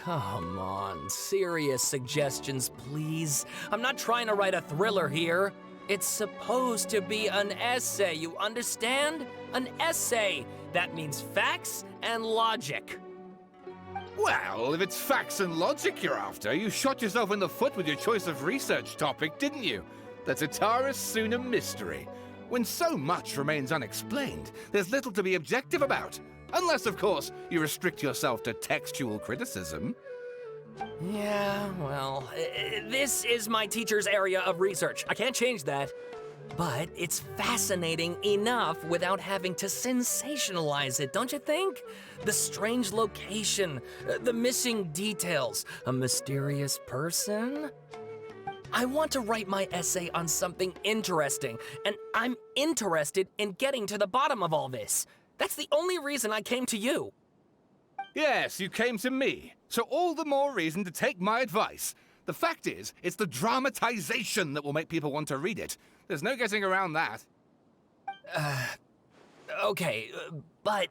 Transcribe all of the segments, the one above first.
come on, serious suggestions, please. I'm not trying to write a thriller here. It's supposed to be an essay, you understand? An essay. That means facts and logic. Well, if it's facts and logic you're after, you shot yourself in the foot with your choice of research topic, didn't you? The Tatara Suna mystery. When so much remains unexplained, there's little to be objective about. Unless, of course, you restrict yourself to textual criticism. Yeah, well, this is my teacher's area of research. I can't change that. But it's fascinating enough without having to sensationalize it, don't you think? The strange location, the missing details, a mysterious person. I want to write my essay on something interesting, and I'm interested in getting to the bottom of all this. That's the only reason I came to you. Yes, you came to me, so all the more reason to take my advice. The fact is, it's the dramatization that will make people want to read it. There's no getting around that. Okay, but...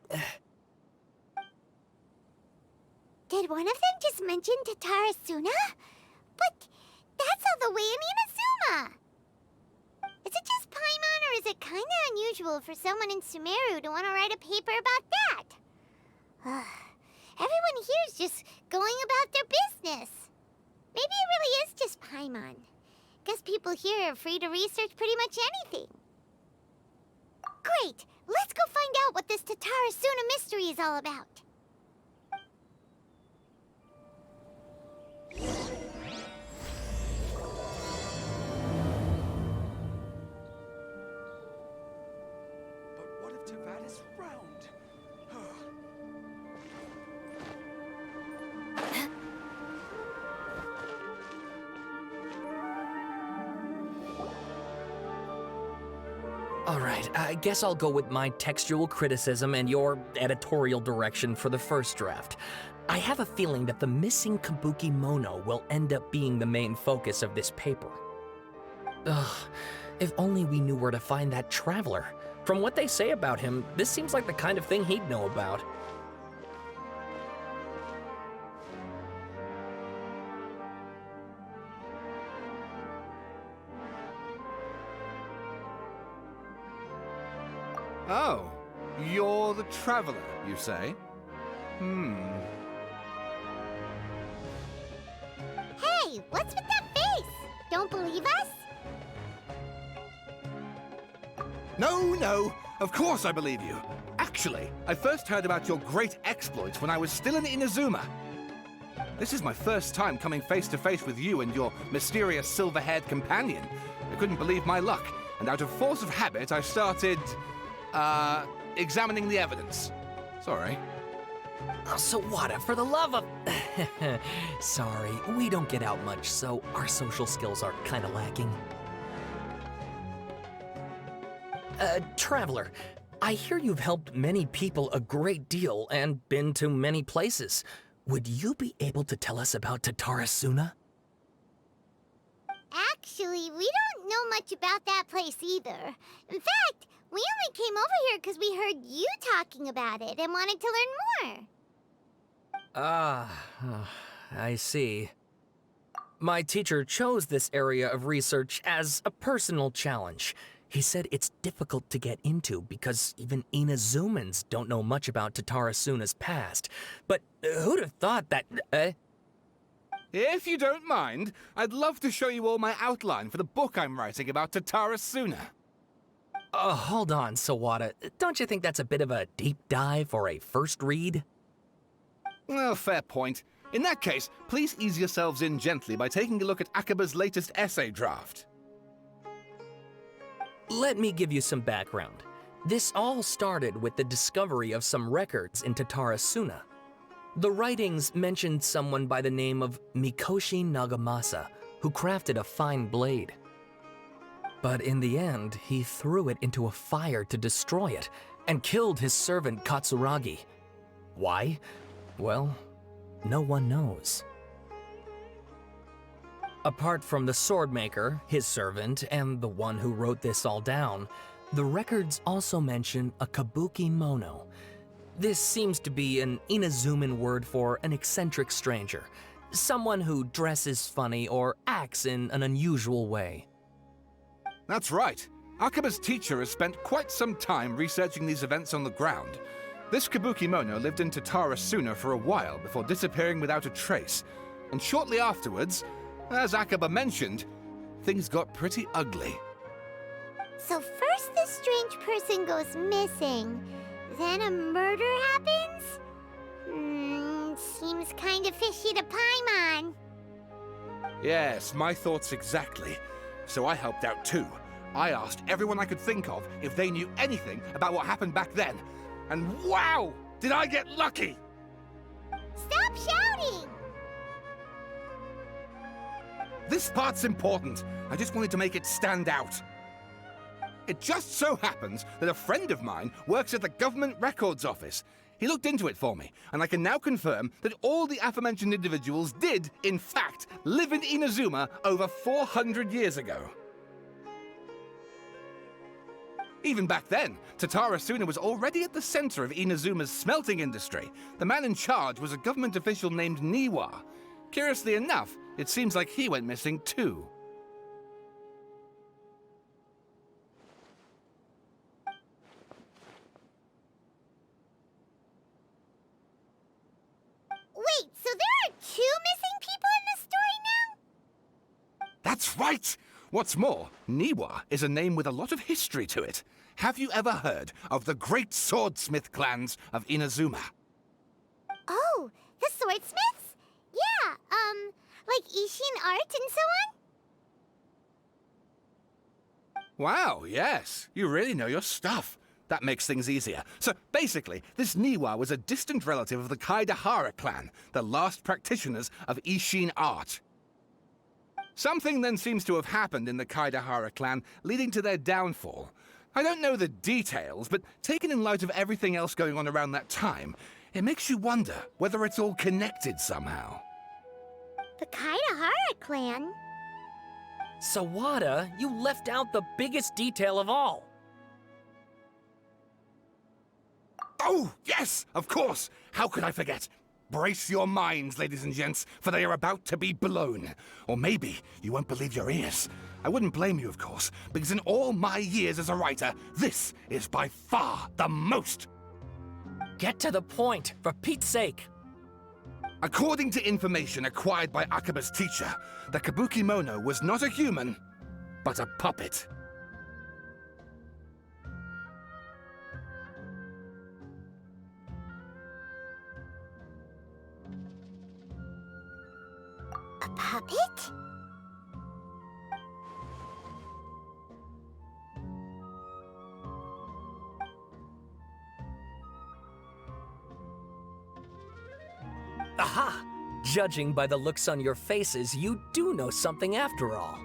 Did one of them just mention Tatara Suna? But that's all the way in Inazuma! Is it just Paimon, or is it kinda unusual for someone in Sumeru to want to write a paper about that? Everyone here's just going about their business. Maybe it really is just Paimon. Guess people here are free to research pretty much anything. Great! Let's go find out what this Tatara Suna mystery is all about. But what if Tavad is round? All right, I guess I'll go with my textual criticism and your editorial direction for the first draft. I have a feeling that the missing Kabuki Mono will end up being the main focus of this paper. Ugh, if only we knew where to find that traveler. From what they say about him, this seems like the kind of thing he'd know about. Oh, you're the traveler, you say? Hey, what's with that face? Don't believe us? No, of course I believe you. Actually, I first heard about your great exploits when I was still in Inazuma. This is my first time coming face to face with you and your mysterious silver-haired companion. I couldn't believe my luck, and out of force of habit, I started... examining the evidence. Sorry. Oh, Sawada, for the love of... Sorry, we don't get out much, so our social skills are kinda lacking. Traveler, I hear you've helped many people a great deal and been to many places. Would you be able to tell us about Tatara Suna? Actually, we don't know much about that place either. In fact, we only came over here because we heard you talking about it and wanted to learn more. I see. My teacher chose this area of research as a personal challenge. He said it's difficult to get into because even Inazumans don't know much about Tatara Suna's past. But who'd have thought that... If you don't mind, I'd love to show you all my outline for the book I'm writing about Tatara Suna. Hold on, Sawada. Don't you think that's a bit of a deep dive or a first read? Well, fair point. In that case, please ease yourselves in gently by taking a look at Akaba's latest essay draft. Let me give you some background. This all started with the discovery of some records in Tatara Suna. The writings mentioned someone by the name of Mikoshi Nagamasa, who crafted a fine blade. But in the end, he threw it into a fire to destroy it, and killed his servant Katsuragi. Why? Well, no one knows. Apart from the swordmaker, his servant, and the one who wrote this all down, the records also mention a Kabuki Mono. This seems to be an Inazuman word for an eccentric stranger. Someone who dresses funny or acts in an unusual way. That's right. Akaba's teacher has spent quite some time researching these events on the ground. This Kabukimono lived in Tatarasuna for a while before disappearing without a trace. And shortly afterwards, as Akaba mentioned, things got pretty ugly. So first this strange person goes missing, then a murder happens? Seems kind of fishy to Paimon. Yes, my thoughts exactly. So I helped out too. I asked everyone I could think of if they knew anything about what happened back then. And wow! Did I get lucky! Stop shouting! This part's important. I just wanted to make it stand out. It just so happens that a friend of mine works at the Government Records Office. He looked into it for me, and I can now confirm that all the aforementioned individuals did, in fact, live in Inazuma over 400 years ago. Even back then, Tatarasuna was already at the center of Inazuma's smelting industry. The man in charge was a government official named Niwa. Curiously enough, it seems like he went missing too. Wait, so there are 2 missing people in this story now? That's right! What's more, Niwa is a name with a lot of history to it. Have you ever heard of the great swordsmith clans of Inazuma? Oh, the swordsmiths? Yeah, like Ishin art and so on? Wow, yes. You really know your stuff. That makes things easier. So basically, this Niwa was a distant relative of the Kaidahara clan, the last practitioners of Ishin art. Something then seems to have happened in the Kaidahara clan, leading to their downfall. I don't know the details, but taken in light of everything else going on around that time, it makes you wonder whether it's all connected somehow. The Kaidahara clan? Sawada, you left out the biggest detail of all. Oh, yes, of course. How could I forget? Brace your minds, ladies and gents, for they are about to be blown. Or maybe you won't believe your ears. I wouldn't blame you, of course, because in all my years as a writer, this is by far the most. Get to the point, for Pete's sake. According to information acquired by Akaba's teacher, the Kabukimono was not a human, but a puppet. A puppet? Aha! Judging by the looks on your faces, you do know something after all.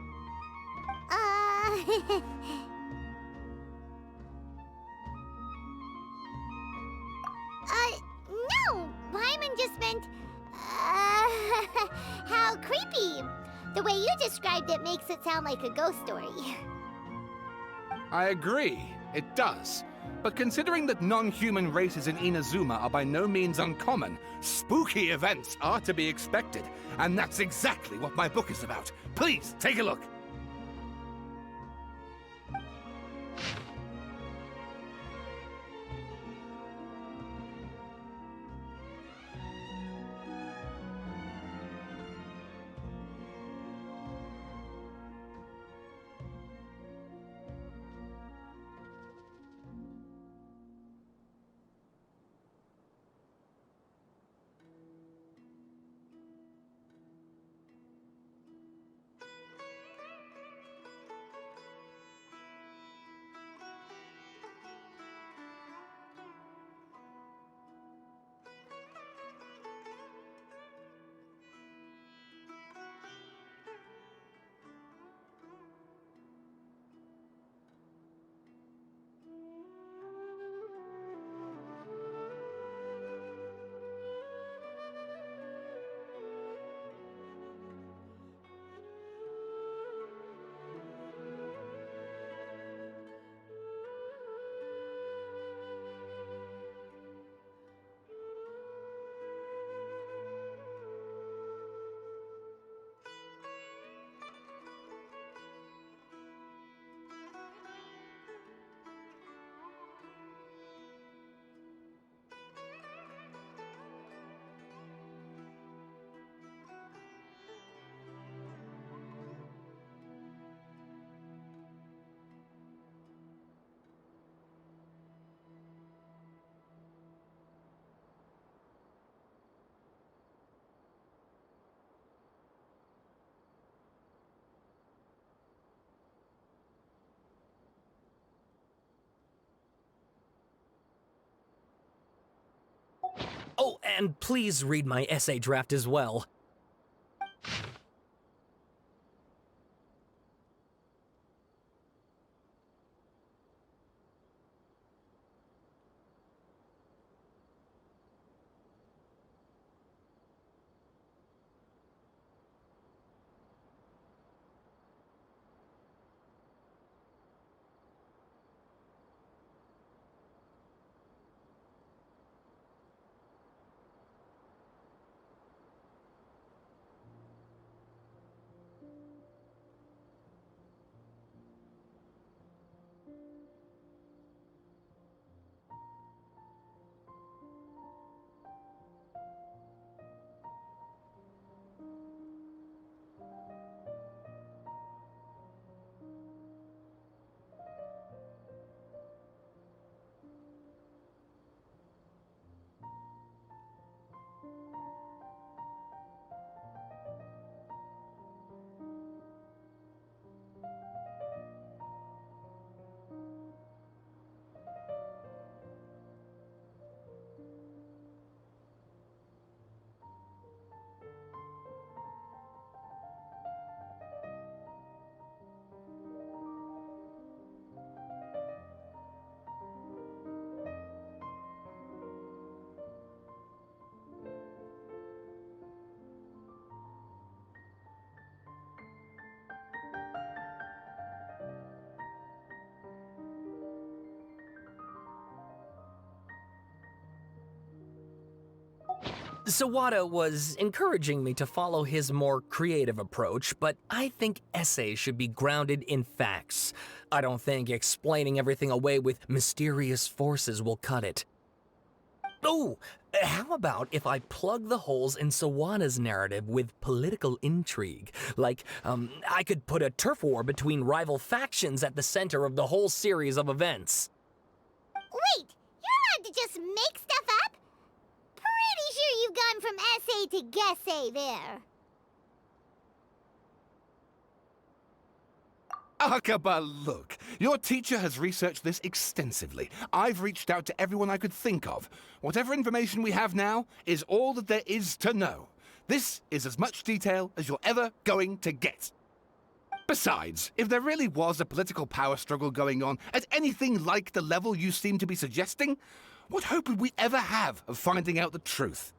No! Paimon just meant, how creepy. The way you described it makes it sound like a ghost story. I agree, it does. But considering that non-human races in Inazuma are by no means uncommon, spooky events are to be expected. And that's exactly what my book is about. Please, take a look. Oh, and please read my essay draft as well. Sawada was encouraging me to follow his more creative approach, but I think essays should be grounded in facts. I don't think explaining everything away with mysterious forces will cut it. Oh, how about if I plug the holes in Sawada's narrative with political intrigue? Like, I could put a turf war between rival factions at the center of the whole series of events. Wait, you're allowed to just make stuff up? Pretty sure you've gone from essay to guessay there. Akaba, look. Your teacher has researched this extensively. I've reached out to everyone I could think of. Whatever information we have now is all that there is to know. This is as much detail as you're ever going to get. Besides, if there really was a political power struggle going on at anything like the level you seem to be suggesting, what hope would we ever have of finding out the truth?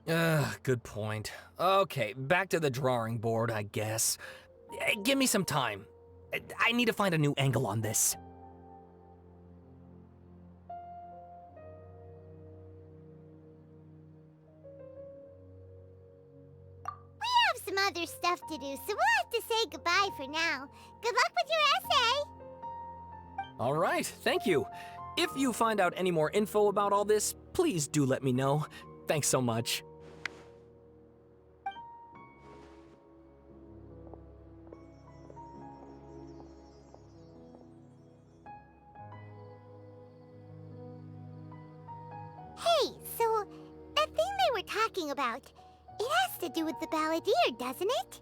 Good point. Okay, back to the drawing board, I guess. Give me some time. I need to find a new angle on this. We have some other stuff to do, so we'll have to say goodbye for now. Good luck with your essay! All right, thank you. If you find out any more info about all this, please do let me know. Thanks so much. Hey, so that thing they were talking about, it has to do with the balladeer, doesn't it?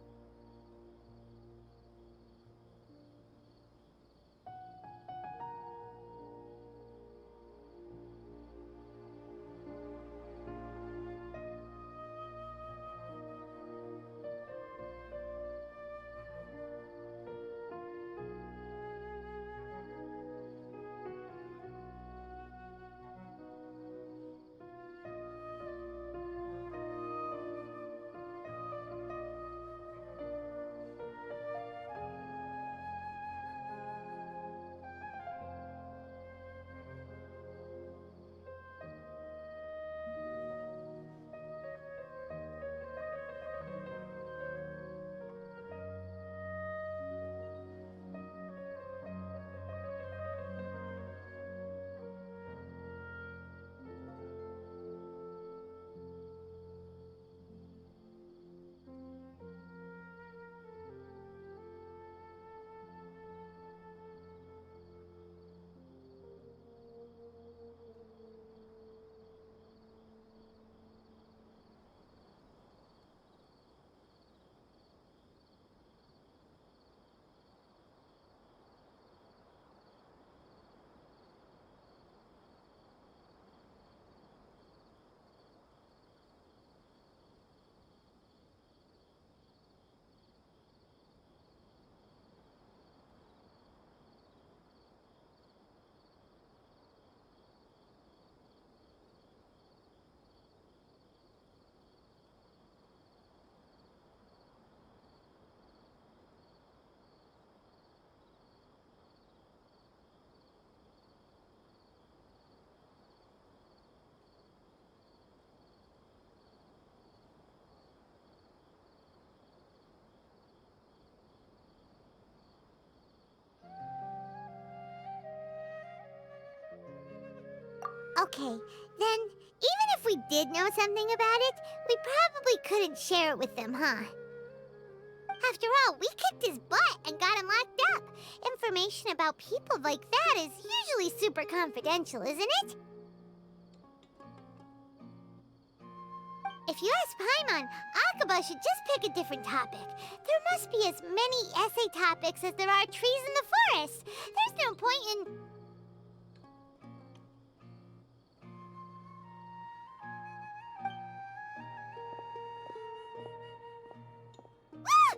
Okay, then even if we did know something about it, we probably couldn't share it with them, huh? After all, we kicked his butt and got him locked up. Information about people like that is usually super confidential, isn't it? If you ask Paimon, Akaba should just pick a different topic. There must be as many essay topics as there are trees in the forest. There's no point in... Ah!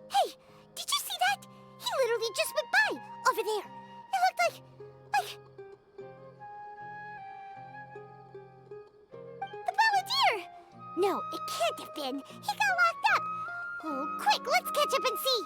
Hey, did you see that? He literally just went by, over there. It looked like... The Balladeer! No, it can't have been. He got locked up. Oh, quick, let's catch up and see.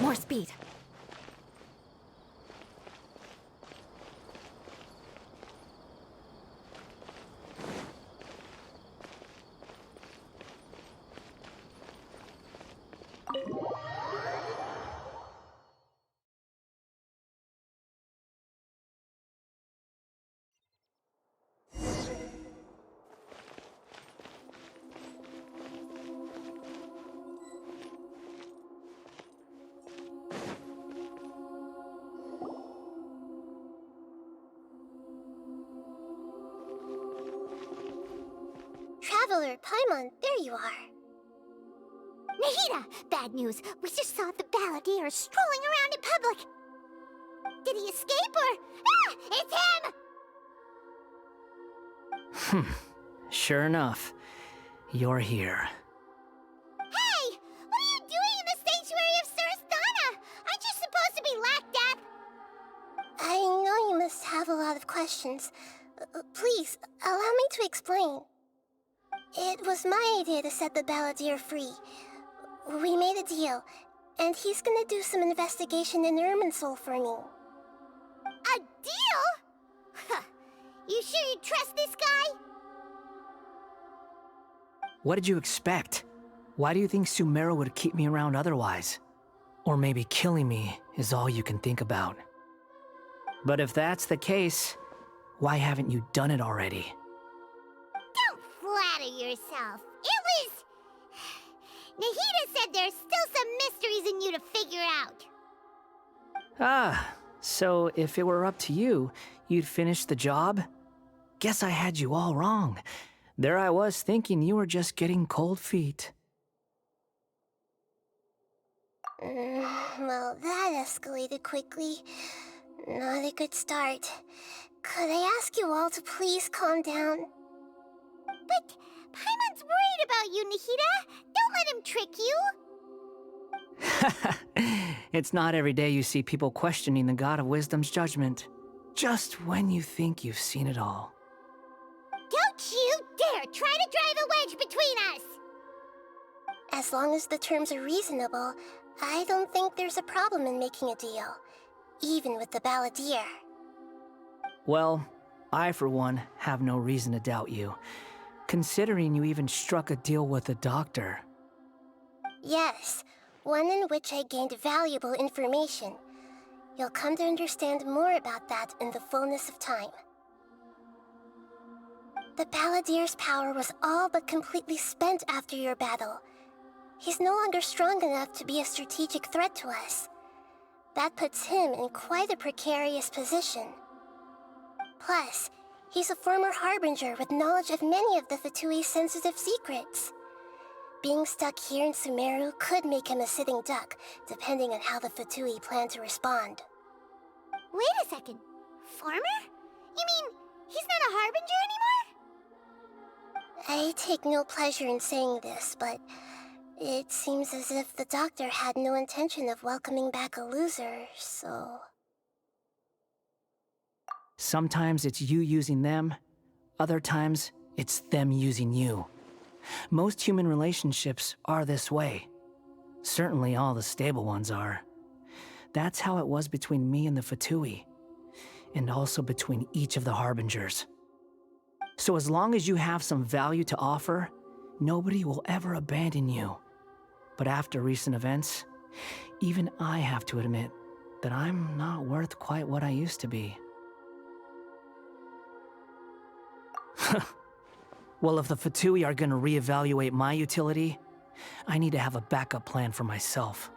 More speed. Traveler, Paimon, there you are. Nahida! Bad news. We just saw the Balladeer strolling around in public. Did he escape or... Ah! It's him! Sure enough, you're here. Hey! What are you doing in the sanctuary of Suristana? Aren't you supposed to be locked up? I know you must have a lot of questions. Please, allow me to explain. It was my idea to set the Balladeer free. We made a deal, and he's gonna do some investigation in Irminsul for me. A deal? Huh. You sure you trust this guy? What did you expect? Why do you think Sumeru would keep me around otherwise? Or maybe killing me is all you can think about. But if that's the case, why haven't you done it already? Don't flatter yourself. It was... Nahida said there's still some mysteries in you to figure out. Ah, so if it were up to you, you'd finish the job? Guess I had you all wrong. There I was thinking you were just getting cold feet. Well, that escalated quickly. Not a good start. Could I ask you all to please calm down? But Paimon's worried about you, Nahida. Don't let him trick you. It's not every day you see people questioning the God of Wisdom's judgment. Just when you think you've seen it all. Don't you dare try to drive a wedge between us! As long as the terms are reasonable, I don't think there's a problem in making a deal. Even with the Balladeer. Well, I for one have no reason to doubt you, considering you even struck a deal with the doctor. Yes, one in which I gained valuable information. You'll come to understand more about that in the fullness of time. The Balladeer's power was all but completely spent after your battle. He's no longer strong enough to be a strategic threat to us. That puts him in quite a precarious position. Plus, he's a former Harbinger with knowledge of many of the Fatui's sensitive secrets. Being stuck here in Sumeru could make him a sitting duck, depending on how the Fatui plan to respond. Wait a second. Former? You mean, he's not a Harbinger anymore? I take no pleasure in saying this, but it seems as if the doctor had no intention of welcoming back a loser, so... Sometimes it's you using them, other times it's them using you. Most human relationships are this way. Certainly all the stable ones are. That's how it was between me and the Fatui, and also between each of the Harbingers. So as long as you have some value to offer, nobody will ever abandon you. But after recent events, even I have to admit that I'm not worth quite what I used to be. Well, if the Fatui are gonna reevaluate my utility, I need to have a backup plan for myself.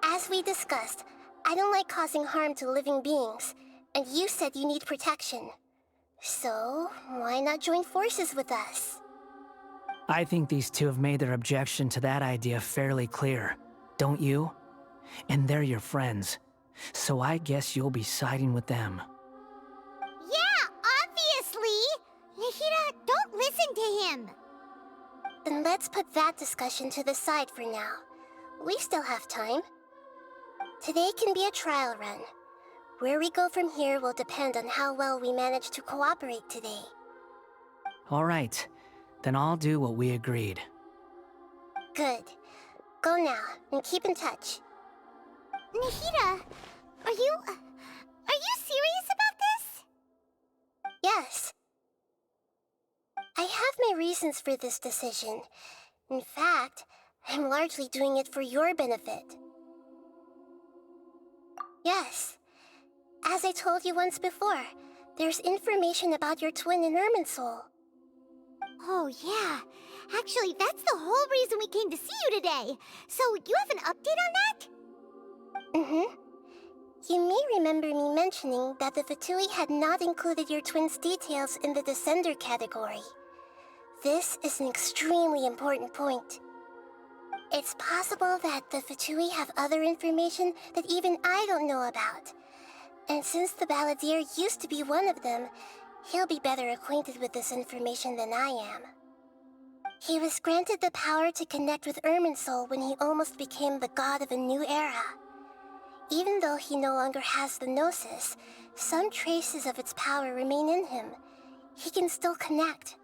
As we discussed, I don't like causing harm to living beings, and you said you need protection. So, why not join forces with us? I think these two have made their objection to that idea fairly clear, don't you? And they're your friends, so I guess you'll be siding with them. Yeah, obviously! Nahida, don't listen to him! Then let's put that discussion to the side for now. We still have time. Today can be a trial run. Where we go from here will depend on how well we manage to cooperate today. All right, then I'll do what we agreed. Good. Go now, and keep in touch. Nahida, are you serious about this? Yes. I have my reasons for this decision. In fact, I'm largely doing it for your benefit. Yes. As I told you once before, there's information about your twin in Irminsul. Oh, yeah. Actually, that's the whole reason we came to see you today. So, you have an update on that? Mm-hmm. You may remember me mentioning that the Fatui had not included your twin's details in the Descender category. This is an extremely important point. It's possible that the Fatui have other information that even I don't know about. And since the Balladeer used to be one of them, he'll be better acquainted with this information than I am. He was granted the power to connect with Irminsul when he almost became the god of a new era. Even though he no longer has the Gnosis, some traces of its power remain in him. He can still connect.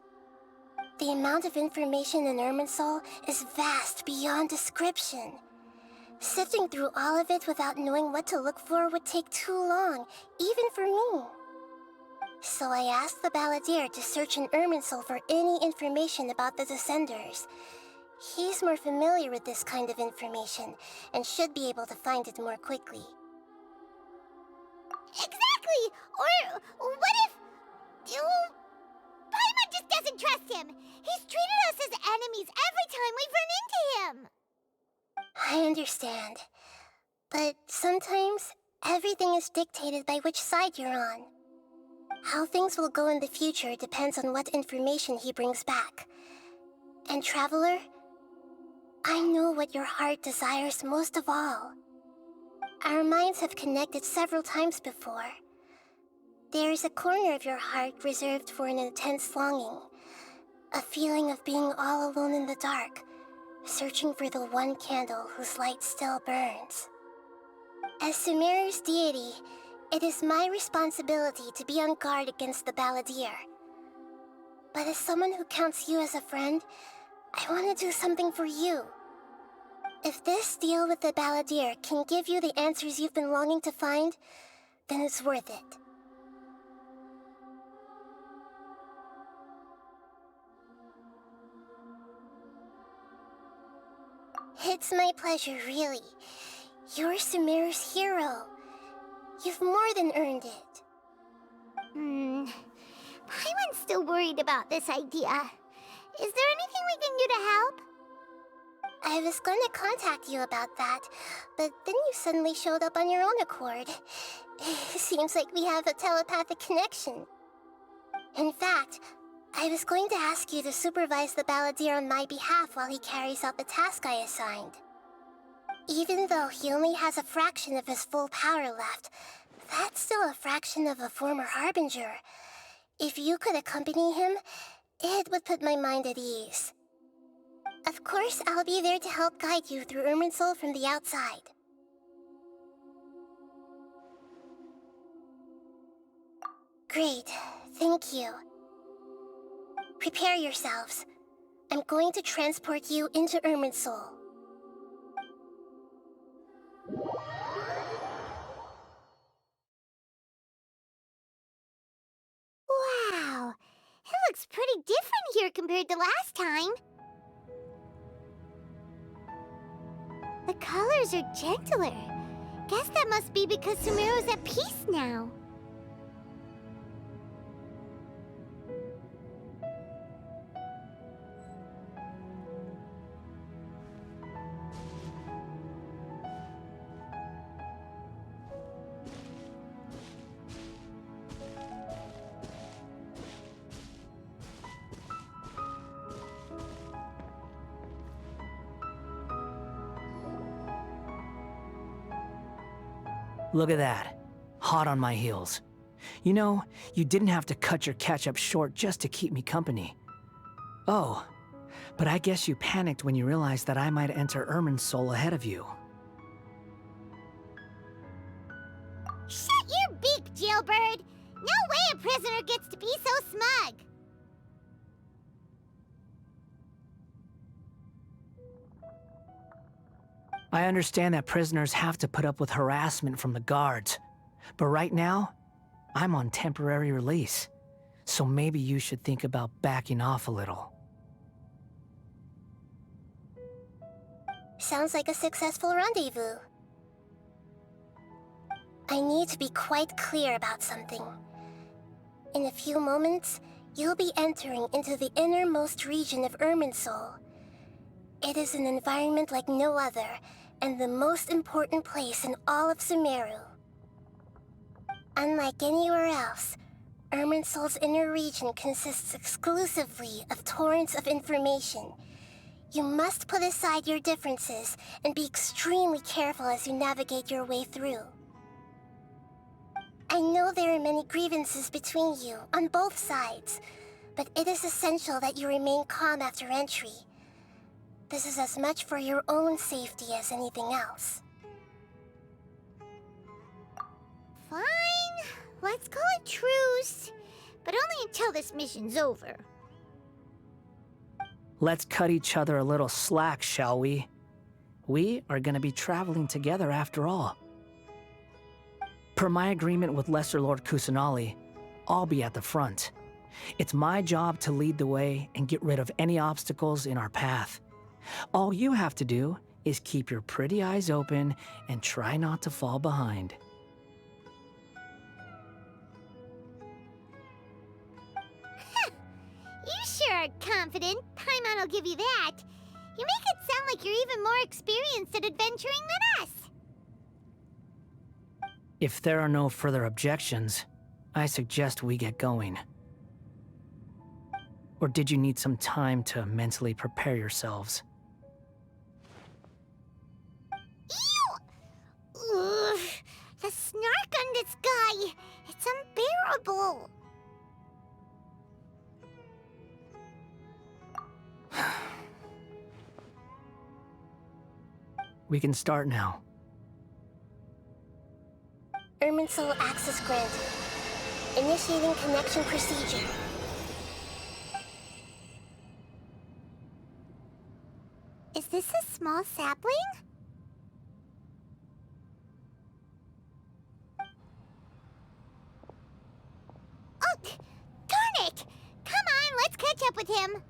The amount of information in Irminsul is vast beyond description. Sifting through all of it without knowing what to look for would take too long, even for me. So I asked the Balladeer to search in Irminsul for any information about the Descenders. He's more familiar with this kind of information, and should be able to find it more quickly. Exactly! Or what if... Paimon just doesn't trust him! He's treated us as enemies every time we've run into him! I understand. But sometimes, everything is dictated by which side you're on. How things will go in the future depends on what information he brings back. And Traveler, I know what your heart desires most of all. Our minds have connected several times before. There is a corner of your heart reserved for an intense longing. A feeling of being all alone in the dark, searching for the one candle whose light still burns. As Sumeru's deity, it is my responsibility to be on guard against the Balladeer. But as someone who counts you as a friend, I want to do something for you. If this deal with the Balladeer can give you the answers you've been longing to find, then it's worth it. It's my pleasure, really. You're Sumeru's hero. You've more than earned it. Paimon's still worried about this idea. Is there anything we can do to help? I was going to contact you about that, but then you suddenly showed up on your own accord. Seems like we have a telepathic connection. In fact, I was going to ask you to supervise the Balladeer on my behalf while he carries out the task I assigned. Even though he only has a fraction of his full power left, that's still a fraction of a former Harbinger. If you could accompany him, it would put my mind at ease. Of course, I'll be there to help guide you through Irminsul from the outside. Great, thank you. Prepare yourselves. I'm going to transport you into Irminsul. Wow, it looks pretty different here compared to last time. The colors are gentler. Guess that must be because Sumeru's at peace now. Look at that. Hot on my heels. You know, you didn't have to cut your catch-up short just to keep me company. Oh, but I guess you panicked when you realized that I might enter Irminsul ahead of you. Shut your beak, jailbird! No way a prisoner gets to be so smug! I understand that prisoners have to put up with harassment from the guards, but right now, I'm on temporary release, so maybe you should think about backing off a little. Sounds like a successful rendezvous. I need to be quite clear about something. In a few moments, you'll be entering into the innermost region of Irminsul. It is an environment like no other, and the most important place in all of Sumeru. Unlike anywhere else, Irminsul's inner region consists exclusively of torrents of information. You must put aside your differences and be extremely careful as you navigate your way through. I know there are many grievances between you, on both sides, but it is essential that you remain calm after entry. This is as much for your own safety as anything else. Fine, let's call it truce, but only until this mission's over. Let's cut each other a little slack, shall we? We are gonna be traveling together after all. Per my agreement with Lesser Lord Kusanali, I'll be at the front. It's my job to lead the way and get rid of any obstacles in our path. All you have to do is keep your pretty eyes open and try not to fall behind. You sure are confident. Paimon will give you that. You make it sound like you're even more experienced at adventuring than us. If there are no further objections, I suggest we get going. Or did you need some time to mentally prepare yourselves? Ew! Ugh, the snark on this guy. It's unbearable. We can start now. Irminsul access granted. Initiating connection procedure. Is this a small sapling? Oh, darn it! Come on, let's catch up with him.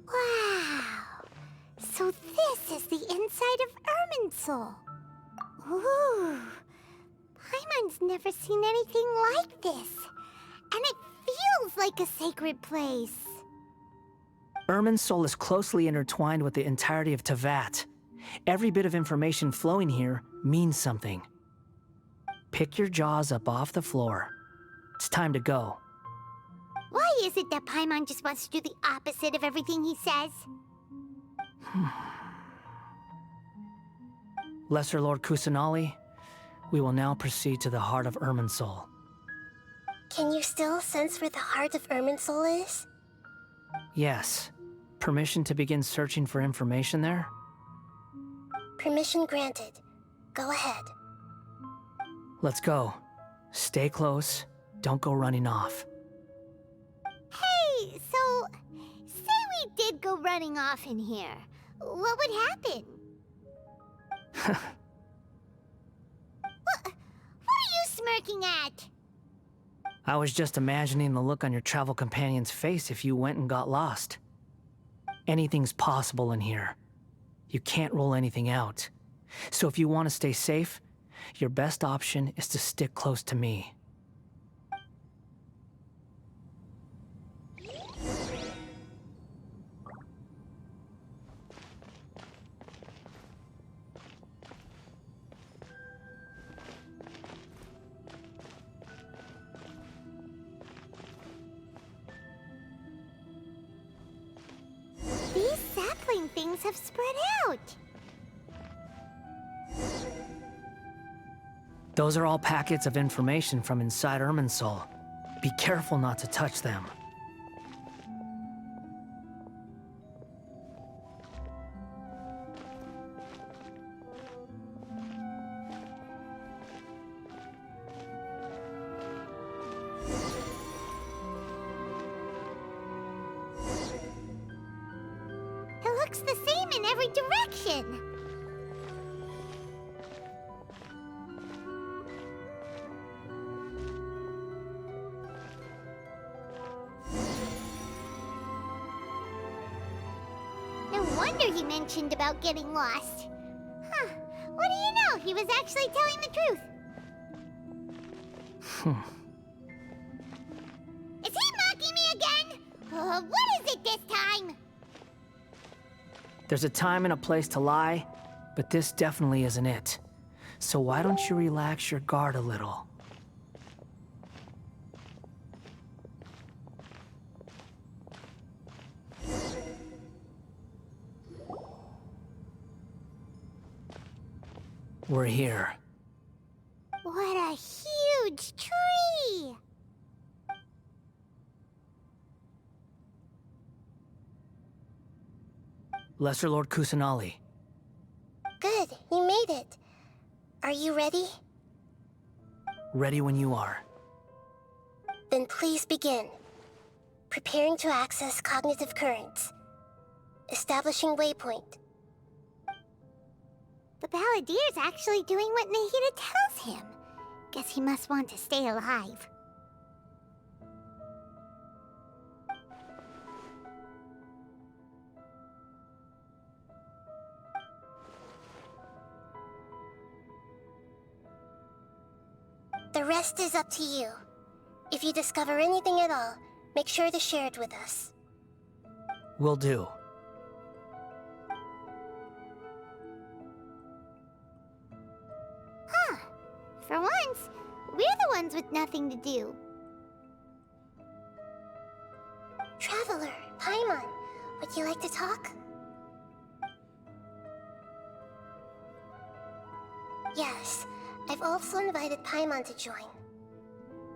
Wow! So this is the inside of Irminsul. Ooh! Paimon's never seen anything like this. And it feels like a sacred place. Irminsul is closely intertwined with the entirety of Teyvat. Every bit of information flowing here means something. Pick your jaws up off the floor. It's time to go. Why is it that Paimon just wants to do the opposite of everything he says? Lesser Lord Kusanali, we will now proceed to the heart of Irminsul. Can you still sense where the heart of Irminsul is? Yes. Permission to begin searching for information there? Permission granted. Go ahead. Let's go. Stay close. Don't go running off. Hey, so, say we did go running off in here. What would happen? What are you smirking at? I was just imagining the look on your travel companion's face if you went and got lost. Anything's possible in here. You can't rule anything out. So if you want to stay safe, your best option is to stick close to me. These sapling things have spread out. Those are all packets of information from inside Irminsul. Be careful not to touch them. It looks the same in every direction. No wonder he mentioned about getting lost. Huh. What do you know? He was actually telling the truth. Is he mocking me again? What is it this time? There's a time and a place to lie, but this definitely isn't it. So why don't you relax your guard a little? We're here. What a huge tree! Lesser Lord Kusanali. Good, you made it. Are you ready? Ready when you are. Then please begin. Preparing to access cognitive currents. Establishing waypoint. The Balladier's actually doing what Nahida tells him. Guess he must want to stay alive. The rest is up to you. If you discover anything at all, make sure to share it with us. Will do. Huh. For once, we're the ones with nothing to do. Traveler, Paimon, would you like to talk? Yes, I've also invited Paimon to join.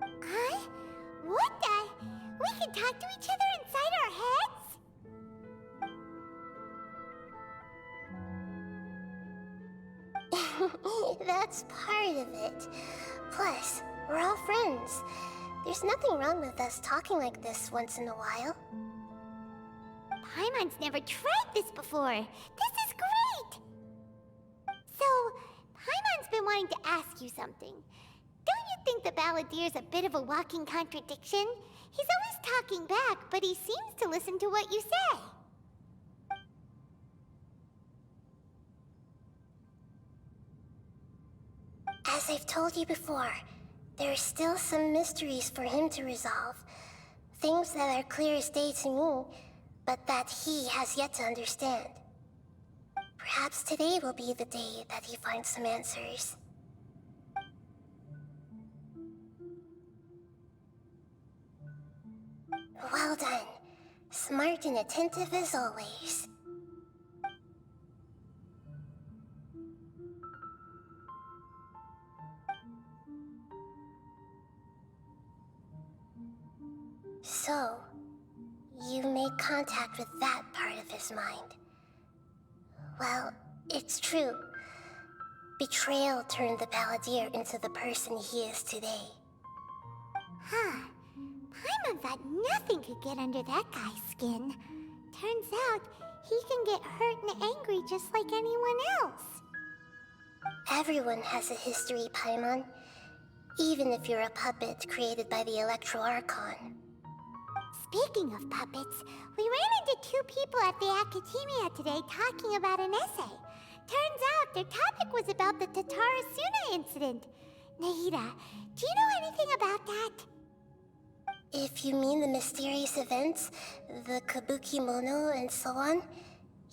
Huh? What the? We can talk to each other inside our heads? That's part of it. Plus, we're all friends. There's nothing wrong with us talking like this once in a while. Paimon's never tried this before. This is great! So, Paimon's been wanting to ask you something. Don't you think the Balladier's a bit of a walking contradiction? He's always talking back, but he seems to listen to what you say. As I've told you before, there are still some mysteries for him to resolve. Things that are clear as day to me, but that he has yet to understand. Perhaps today will be the day that he finds some answers. Well done. Smart and attentive as always. So, You made contact with that part of his mind. Well, it's true. Betrayal turned the Balladeer into the person he is today. Huh. Paimon thought nothing could get under that guy's skin. Turns out, he can get hurt and angry just like anyone else. Everyone has a history, Paimon. Even if you're a puppet created by the Electro Archon. Speaking of puppets, we ran into two people at the Academia today talking about an essay. Turns out their topic was about the Tatarasuna incident. Nahida, do you know anything about that? If you mean the mysterious events, the Kabuki Mono and so on,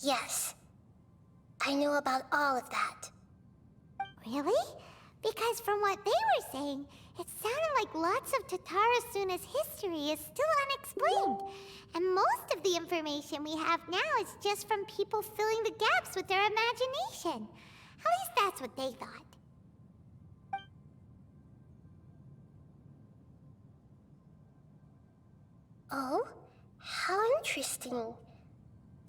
yes. I know about all of that. Really? Because from what they were saying, it sounded like lots of Tatarasuna's history is still unexplained. And most of the information we have now is just from people filling the gaps with their imagination. At least that's what they thought. Oh? How interesting.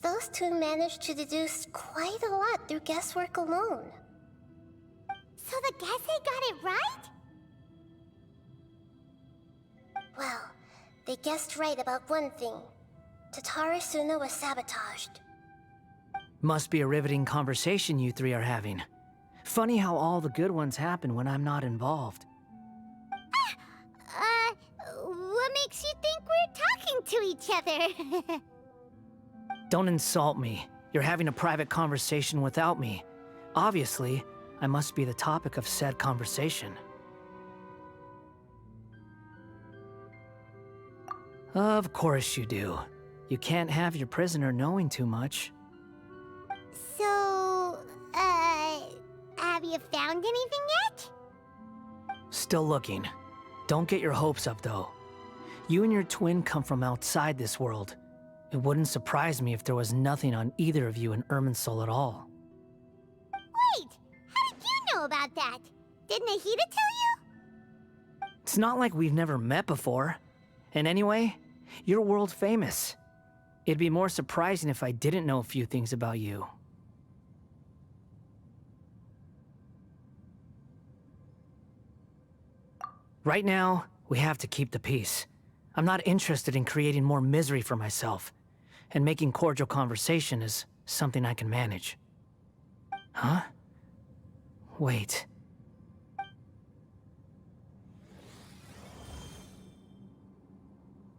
Those two managed to deduce quite a lot through guesswork alone. So the Gase got it right? Well, they guessed right about one thing. Tatarasuna was sabotaged. Must be a riveting conversation you three are having. Funny how all the good ones happen when I'm not involved. What makes you think we're talking to each other? Don't insult me. You're having a private conversation without me. Obviously, I must be the topic of said conversation. Of course you do. You can't have your prisoner knowing too much. So, have you found anything yet? Still looking. Don't get your hopes up, though. You and your twin come from outside this world. It wouldn't surprise me if there was nothing on either of you in Irminsul at all. Wait! How did you know about that? Did Nahida tell you? It's not like we've never met before. And anyway, you're world famous. It'd be more surprising if I didn't know a few things about you. Right now, we have to keep the peace. I'm not interested in creating more misery for myself, and making cordial conversation is something I can manage. Huh? Wait.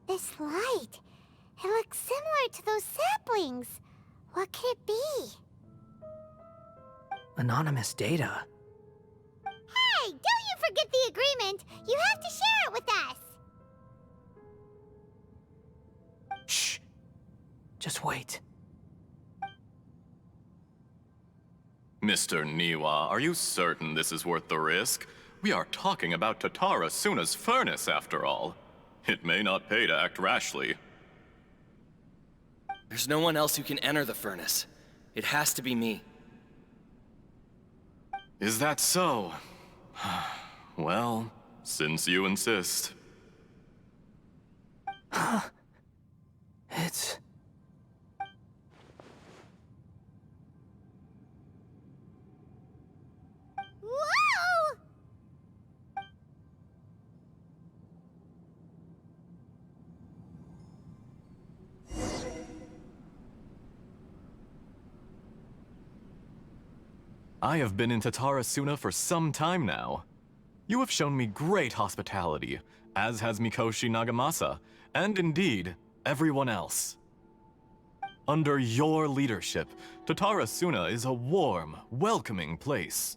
This light. It looks similar to those saplings. What could it be? Anonymous data. Hey, don't you forget the agreement! You have to share it with us! Shh. Just wait. Mr. Niwa, are you certain this is worth the risk? We are talking about Tatarasuna's furnace, after all. It may not pay to act rashly. There's no one else who can enter the furnace. It has to be me. Is that so? Well, since you insist. It's... Whoa! I have been in Tatarasuna for some time now. You have shown me great hospitality, as has Mikoshi Nagamasa, and indeed, everyone else. Under your leadership, Tatarasuna is a warm, welcoming place,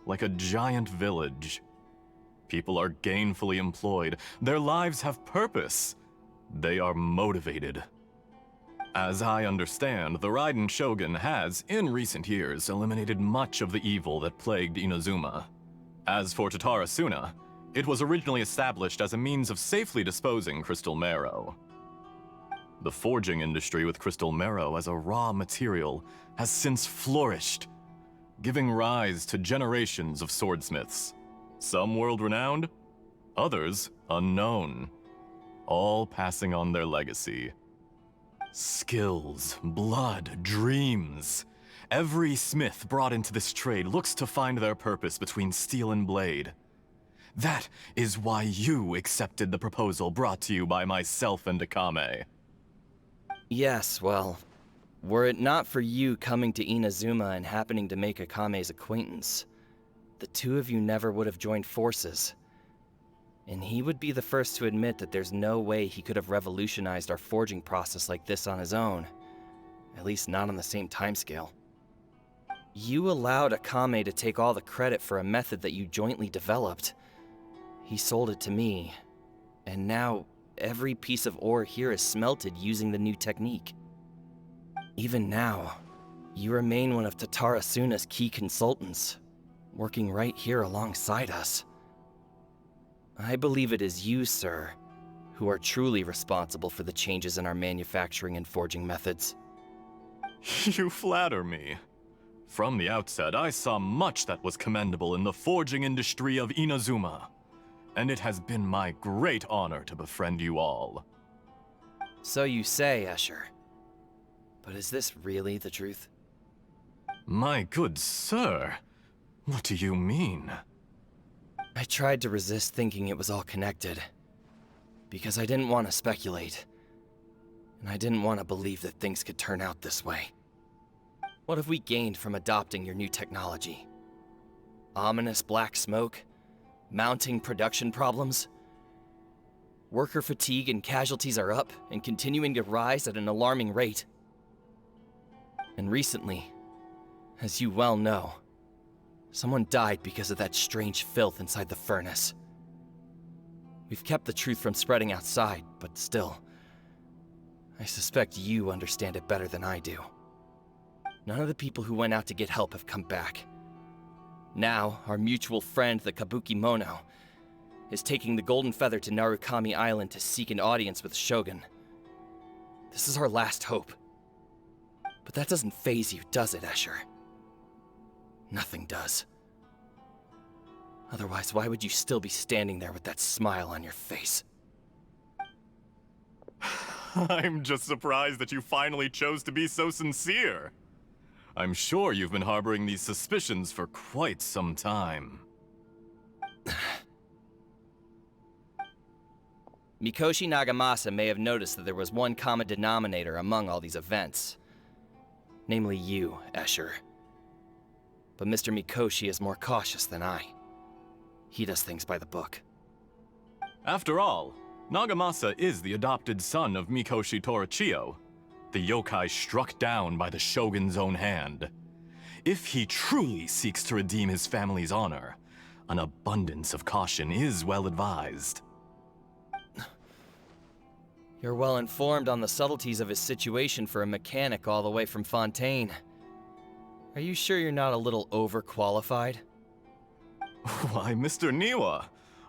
like a giant village. People are gainfully employed, their lives have purpose, they are motivated. As I understand, the Raiden Shogun has, in recent years, eliminated much of the evil that plagued Inazuma. As for Tatarasuna, it was originally established as a means of safely disposing crystal marrow. The forging industry with crystal marrow as a raw material has since flourished, giving rise to generations of swordsmiths. Some world-renowned, others unknown, all passing on their legacy. Skills, blood, dreams. Every smith brought into this trade looks to find their purpose between steel and blade. That is why you accepted the proposal brought to you by myself and Akame. Yes, well, were it not for you coming to Inazuma and happening to make Akame's acquaintance, the two of you never would have joined forces. And he would be the first to admit that there's no way he could have revolutionized our forging process like this on his own. At least not on the same timescale. You allowed Akame to take all the credit for a method that you jointly developed. He sold it to me, and now every piece of ore here is smelted using the new technique. Even now, you remain one of Tatara Suna's key consultants, working right here alongside us. I believe it is you, sir, who are truly responsible for the changes in our manufacturing and forging methods. You flatter me. From the outset, I saw much that was commendable in the forging industry of Inazuma, and it has been my great honor to befriend you all. So you say, Escher. But is this really the truth? My good sir, what do you mean? I tried to resist thinking it was all connected, because I didn't want to speculate, and I didn't want to believe that things could turn out this way. What have we gained from adopting your new technology? Ominous black smoke? Mounting production problems? Worker fatigue and casualties are up and continuing to rise at an alarming rate. And recently, as you well know, someone died because of that strange filth inside the furnace. We've kept the truth from spreading outside, but still, I suspect you understand it better than I do. None of the people who went out to get help have come back. Now, our mutual friend, the Kabuki Mono, is taking the Golden Feather to Narukami Island to seek an audience with Shogun. This is our last hope. But that doesn't faze you, does it, Escher? Nothing does. Otherwise, why would you still be standing there with that smile on your face? I'm just surprised that you finally chose to be so sincere. I'm sure you've been harboring these suspicions for quite some time. Mikoshi Nagamasa may have noticed that there was one common denominator among all these events. Namely you, Escher. But Mr. Mikoshi is more cautious than I. He does things by the book. After all, Nagamasa is the adopted son of Mikoshi Torichio, the yokai struck down by the Shogun's own hand. If he truly seeks to redeem his family's honor, an abundance of caution is well advised. You're well informed on the subtleties of his situation for a mechanic all the way from Fontaine. Are you sure you're not a little overqualified? Why, Mr. Niwa,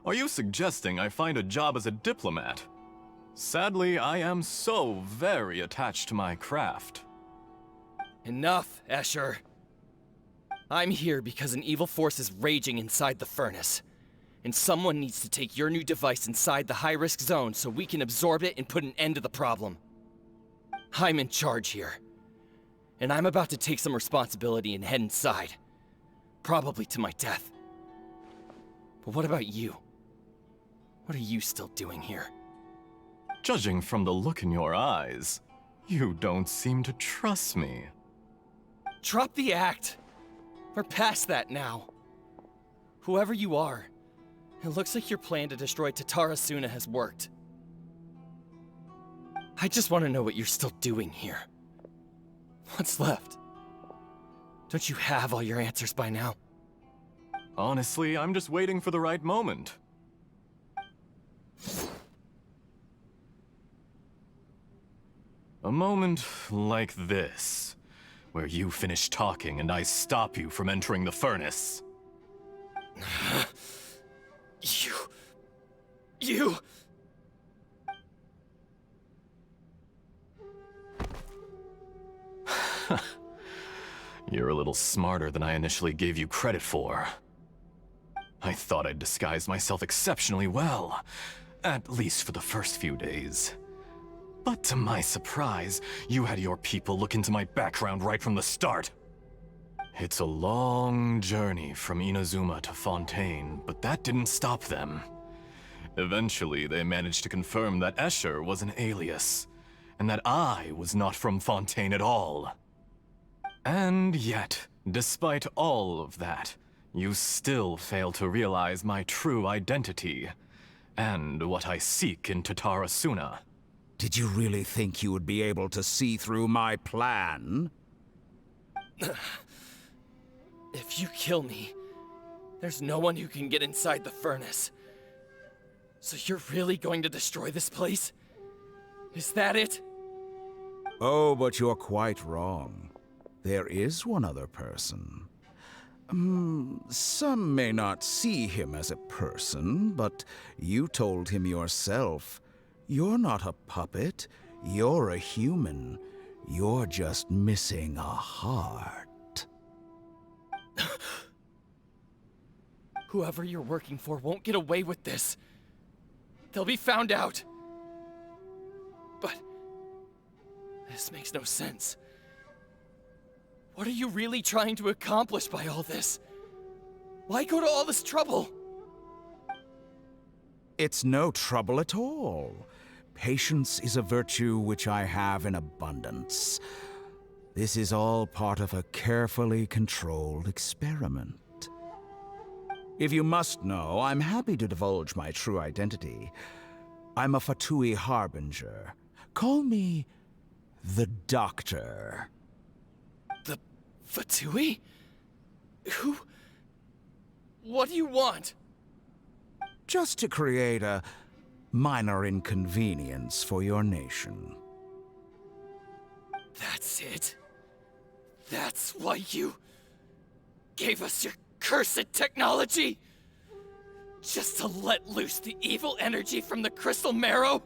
are you suggesting I find a job as a diplomat? Sadly, I am so very attached to my craft. Enough, Escher. I'm here because an evil force is raging inside the furnace. And someone needs to take your new device inside the high-risk zone so we can absorb it and put an end to the problem. I'm in charge here. And I'm about to take some responsibility and head inside. Probably to my death. But what about you? What are you still doing here? Judging from the look in your eyes, you don't seem to trust me. Drop the act! We're past that now. Whoever you are, it looks like your plan to destroy Tatara Suna has worked. I just want to know what you're still doing here. What's left? Don't you have all your answers by now? Honestly, I'm just waiting for the right moment. A moment like this, where you finish talking and I stop you from entering the furnace. You... You're a little smarter than I initially gave you credit for. I thought I'd disguised myself exceptionally well, at least for the first few days. But to my surprise, you had your people look into my background right from the start. It's a long journey from Inazuma to Fontaine, but that didn't stop them. Eventually, they managed to confirm that Escher was an alias, and that I was not from Fontaine at all. And yet, despite all of that, you still fail to realize my true identity, and what I seek in Tatarasuna. Did you really think you would be able to see through my plan? If you kill me, there's no one who can get inside the furnace. So you're really going to destroy this place? Is that it? Oh, but you're quite wrong. There is one other person. Some may not see him as a person, but you told him yourself. You're not a puppet. You're a human. You're just missing a heart. Whoever you're working for won't get away with this. They'll be found out. But this makes no sense. What are you really trying to accomplish by all this? Why go to all this trouble? It's no trouble at all. Patience is a virtue which I have in abundance. This is all part of a carefully controlled experiment. If you must know, I'm happy to divulge my true identity. I'm a Fatui Harbinger. Call me the Doctor. The Fatui? Who? What do you want? Just to create a minor inconvenience for your nation. That's it? That's why you gave us your cursed technology? Just to let loose the evil energy from the crystal marrow?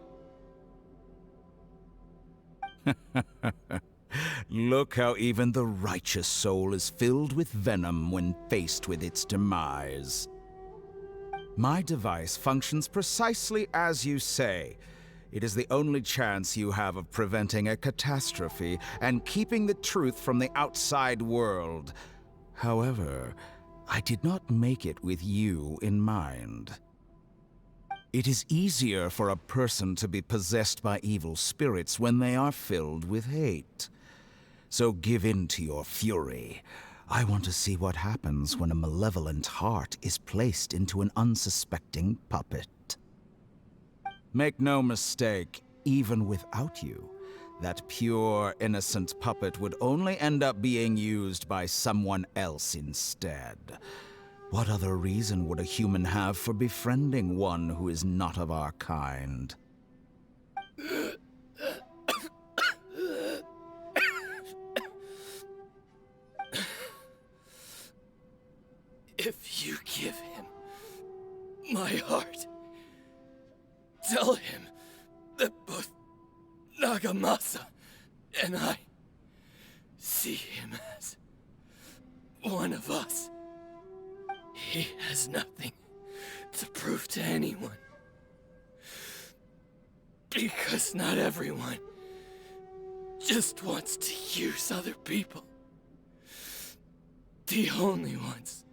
Look how even the righteous soul is filled with venom when faced with its demise. My device functions precisely as you say. It is the only chance you have of preventing a catastrophe and keeping the truth from the outside world. However, I did not make it with you in mind. It is easier for a person to be possessed by evil spirits when they are filled with hate. So give in to your fury. I want to see what happens when a malevolent heart is placed into an unsuspecting puppet. Make no mistake, even without you, that pure, innocent puppet would only end up being used by someone else instead. What other reason would a human have for befriending one who is not of our kind? If you give him my heart, tell him that both Nagamasa and I see him as one of us. He has nothing to prove to anyone. Because not everyone just wants to use other people. The only ones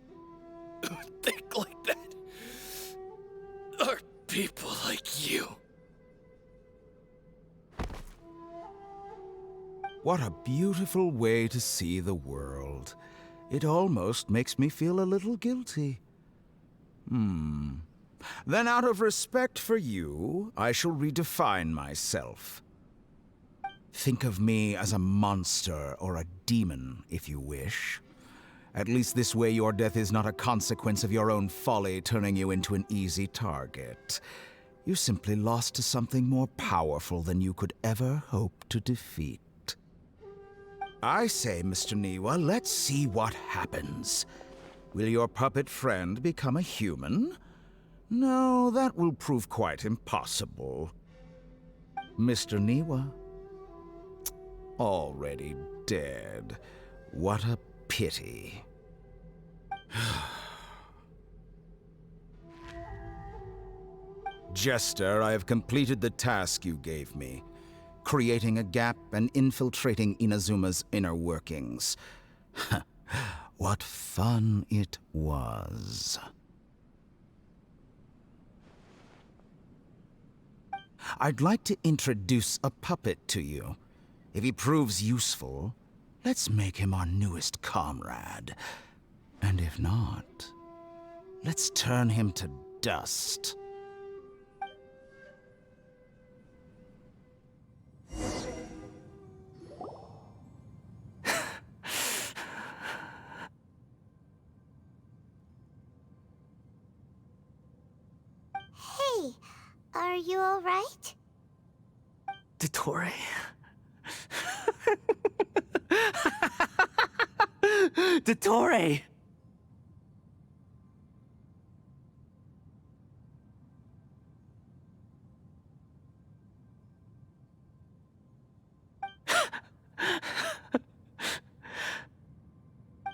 who think like that are people like you. What a beautiful way to see the world. It almost makes me feel a little guilty. Then out of respect for you, I shall redefine myself. Think of me as a monster or a demon, if you wish. At least this way your death is not a consequence of your own folly turning you into an easy target. You simply lost to something more powerful than you could ever hope to defeat. I say, Mr. Niwa, let's see what happens. Will your puppet friend become a human? No, that will prove quite impossible. Mr. Niwa? Already dead. What a pity. Jester, I have completed the task you gave me. creating a gap and infiltrating Inazuma's inner workings. What fun it was. I'd like to introduce a puppet to you. If he proves useful, let's make him our newest comrade. And if not, let's turn him to dust. Hey, are you alright? Dottore? Dottore!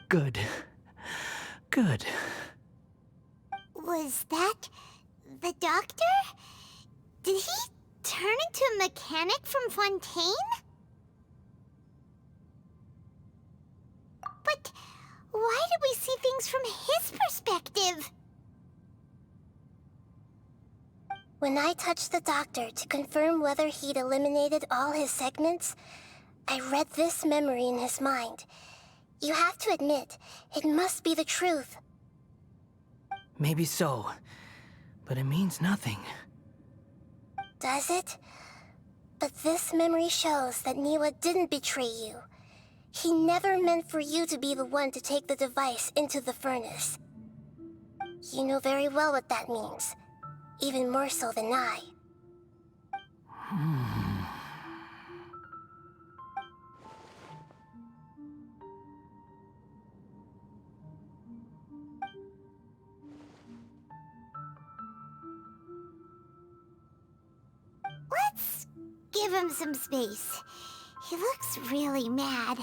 Good. Good. Was that the doctor? Did he turn into a mechanic from Fontaine? But why did we see things from his perspective? When I touched the doctor to confirm whether he'd eliminated all his segments, I read this memory in his mind. You have to admit, it must be the truth. Maybe so, but it means nothing. Does it? But this memory shows that Niwa didn't betray you. He never meant for you to be the one to take the device into the furnace. You know very well what that means, even more so than I. Let's give him some space. He looks really mad.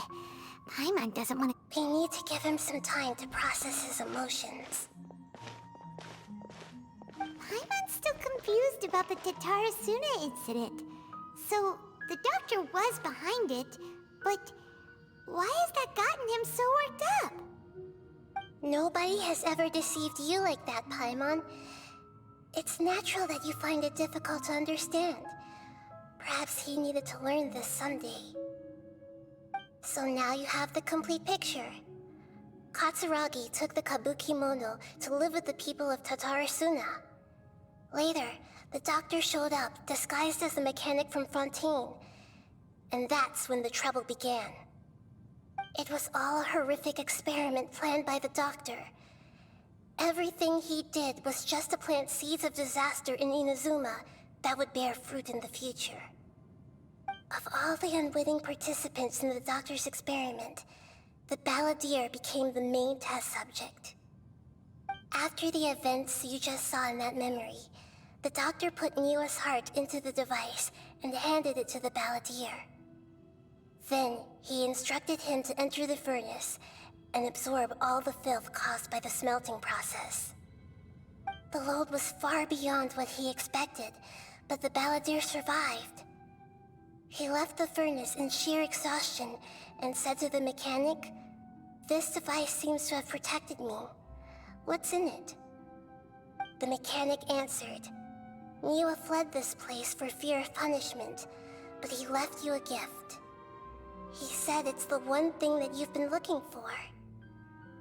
Paimon doesn't want to... We need to give him some time to process his emotions. Paimon's still confused about the Tatarasuna incident. So, the doctor was behind it, but why has that gotten him so worked up? Nobody has ever deceived you like that, Paimon. It's natural that you find it difficult to understand. Perhaps he needed to learn this someday. So now you have the complete picture. Katsuragi took the Kabukimono to live with the people of Tatarasuna. Later, the doctor showed up, disguised as a mechanic from Fontaine. And that's when the trouble began. It was all a horrific experiment planned by the doctor. Everything he did was just to plant seeds of disaster in Inazuma that would bear fruit in the future. Of all the unwitting participants in the doctor's experiment, the balladeer became the main test subject. After the events you just saw in that memory, the doctor put Niwa's heart into the device and handed it to the balladeer. Then, he instructed him to enter the furnace and absorb all the filth caused by the smelting process. The load was far beyond what he expected, but the balladeer survived. He left the furnace in sheer exhaustion and said to the mechanic, "This device seems to have protected me. What's in it?" The mechanic answered, "Niwa fled this place for fear of punishment, but he left you a gift. He said it's the one thing that you've been looking for."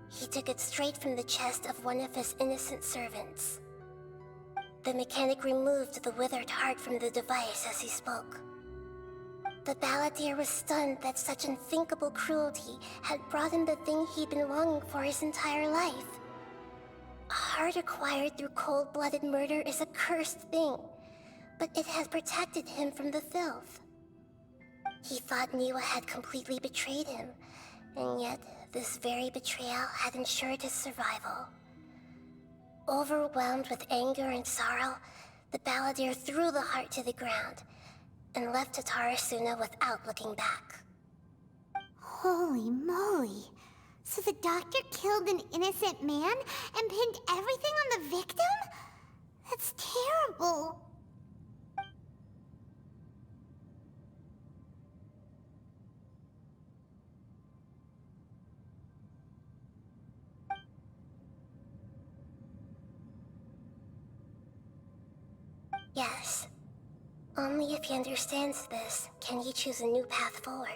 He took it straight from the chest of one of his innocent servants. The mechanic removed the withered heart from the device as he spoke. The balladeer was stunned that such unthinkable cruelty had brought him the thing he'd been longing for his entire life. A heart acquired through cold-blooded murder is a cursed thing, but it had protected him from the filth. He thought Niwa had completely betrayed him, and yet this very betrayal had ensured his survival. Overwhelmed with anger and sorrow, the balladeer threw the heart to the ground and left Tatarasuna without looking back. Holy moly. So the doctor killed an innocent man and pinned everything on the victim? That's terrible. Yes. Only if he understands this can he choose a new path forward.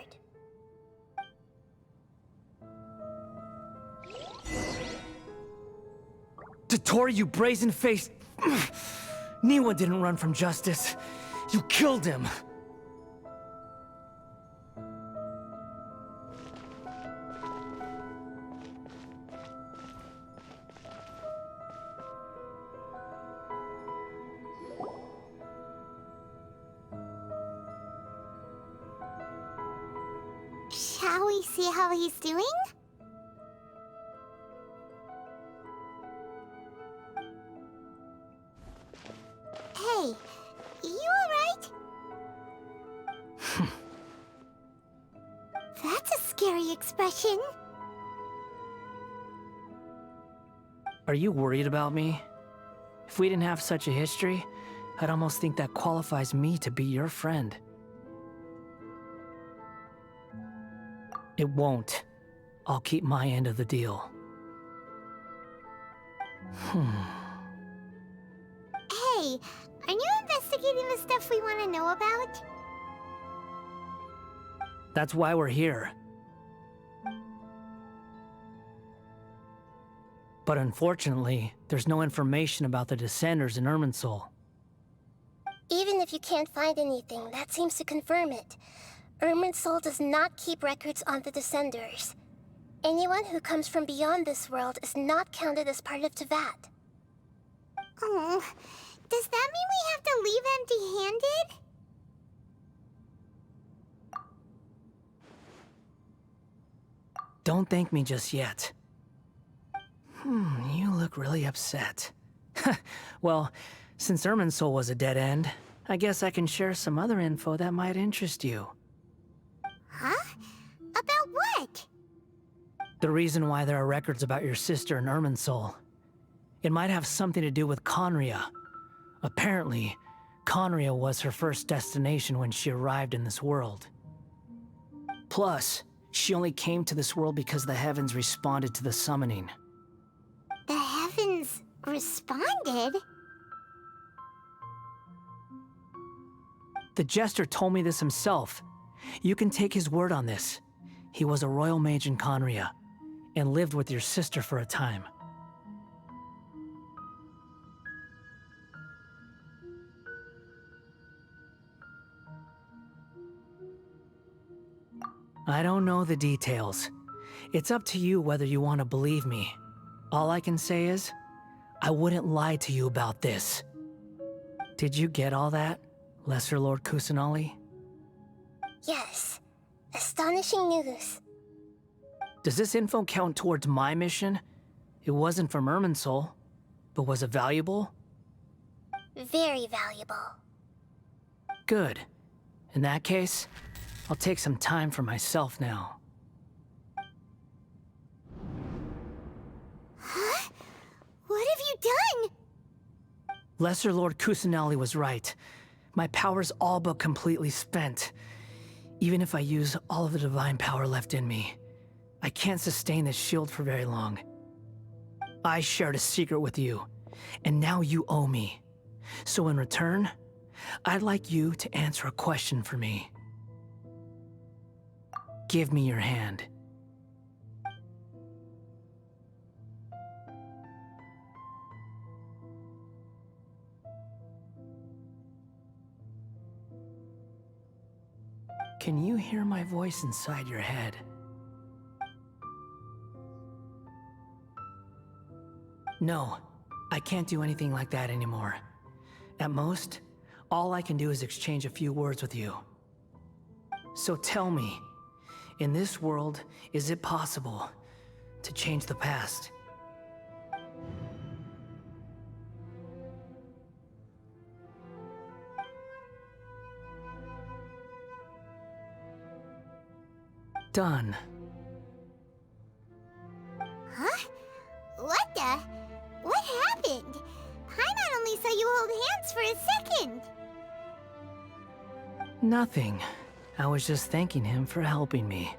Dotori, you brazen-faced... Niwa didn't run from justice. You killed him. Shall we see how he's doing? Hey, you alright? That's a scary expression. Are you worried about me? If we didn't have such a history, I'd almost think that qualifies me to be your friend. It won't. I'll keep my end of the deal. Hey, aren't you investigating the stuff we want to know about? That's why we're here. But unfortunately, there's no information about the Descenders in Irminsul. Even if you can't find anything, that seems to confirm it. Irminsul does not keep records on the Descenders. Anyone who comes from beyond this world is not counted as part of Teyvat. Oh, does that mean we have to leave empty-handed? Don't thank me just yet. You look really upset. Well, since Irminsul was a dead end, I guess I can share some other info that might interest you. Huh? About what? The reason why there are records about your sister in Irminsul. It might have something to do with Conria. Apparently, Conria was her first destination when she arrived in this world. Plus, she only came to this world because the heavens responded to the summoning. The heavens responded? The Jester told me this himself. You can take his word on this. He was a royal mage in Conria, and lived with your sister for a time. I don't know the details. It's up to you whether you want to believe me. All I can say is, I wouldn't lie to you about this. Did you get all that, Lesser Lord Kusanali? Yes. Astonishing news. Does this info count towards my mission? It wasn't from Irminsul, but was it valuable? Very valuable. Good. In that case, I'll take some time for myself now. Huh? What have you done? Lesser Lord Kusanali was right. My power's all but completely spent. Even if I use all of the divine power left in me, I can't sustain this shield for very long. I shared a secret with you, and now you owe me. So in return, I'd like you to answer a question for me. Give me your hand. Can you hear my voice inside your head? No, I can't do anything like that anymore. At most, all I can do is exchange a few words with you. So tell me, in this world, is it possible to change the past? Done. Huh? What the? What happened? Paimon only saw you hold hands for a second. Nothing. I was just thanking him for helping me.